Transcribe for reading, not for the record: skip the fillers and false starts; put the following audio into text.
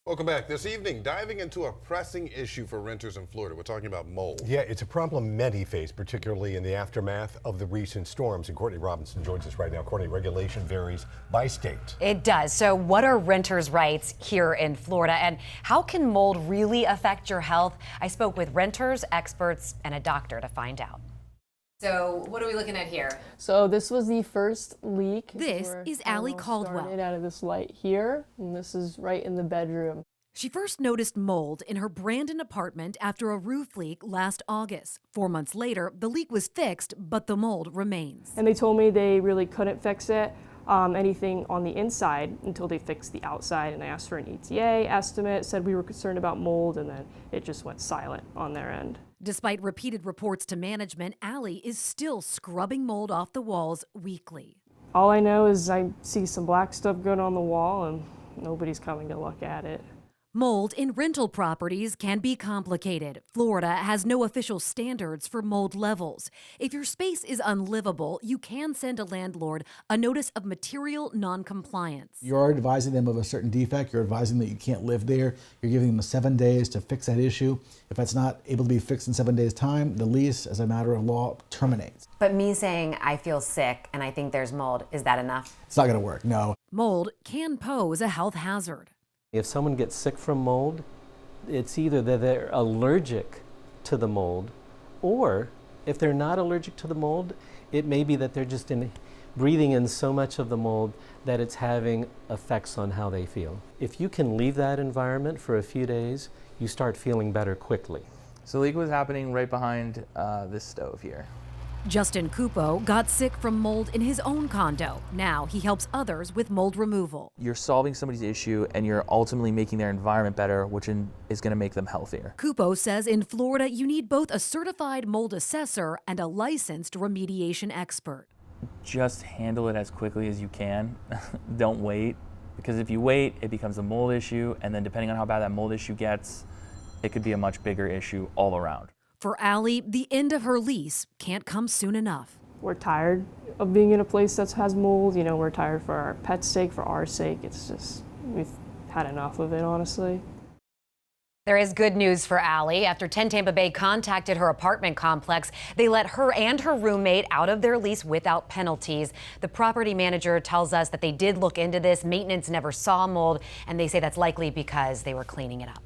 Welcome back. This evening, diving into a pressing issue for renters in Florida. We're talking about mold. Yeah, it's a problem many face, particularly in the aftermath of the recent storms. And Courtney Robinson joins us right now. Courtney, regulation varies by state. It does. So what are renters' rights here in Florida, and how can mold really affect your health? I spoke with renters, experts, and a doctor to find out. So what are we looking at here? So this was the first leak. This is Ally Caldwell. Started out of this light here, and this is right in the bedroom. She first noticed mold in her Brandon apartment after a roof leak last August. 4 months later, the leak was fixed, but the mold remains. And they told me they really couldn't fix it, anything on the inside, until they fixed the outside. And I asked for an ETA estimate, said we were concerned about mold, and then it just went silent on their end. Despite repeated reports to management, Ally is still scrubbing mold off the walls weekly. All I know is I see some black stuff going on the wall, and nobody's coming to look at it. Mold in rental properties can be complicated. Florida has no official standards for mold levels. If your space is unlivable, you can send a landlord a notice of material noncompliance. You're advising them of a certain defect. You're advising that you can't live there. You're giving them 7 days to fix that issue. If that's not able to be fixed in 7 days' time, the lease, as a matter of law, terminates. But me saying I feel sick and I think there's mold, is that enough? It's not going to work, no. Mold can pose a health hazard. If someone gets sick from mold, it's either that they're allergic to the mold, or if they're not allergic to the mold, it may be that they're just breathing in so much of the mold that it's having effects on how they feel. If you can leave that environment for a few days, you start feeling better quickly. So the leak was happening right behind this stove here. Justin Cupo got sick from mold in his own condo. Now he helps others with mold removal. You're solving somebody's issue and you're ultimately making their environment better, which is going to make them healthier. Cupo says in Florida, you need both a certified mold assessor and a licensed remediation expert. Just handle it as quickly as you can. Don't wait, because if you wait, it becomes a mold issue, and then depending on how bad that mold issue gets, it could be a much bigger issue all around. For Ally, the end of her lease can't come soon enough. We're tired of being in a place that has mold. You know, we're tired for our pet's sake, for our sake. It's just, we've had enough of it, honestly. There is good news for Ally. After 10 Tampa Bay contacted her apartment complex, they let her and her roommate out of their lease without penalties. The property manager tells us that they did look into this. Maintenance never saw mold, and they say that's likely because they were cleaning it up.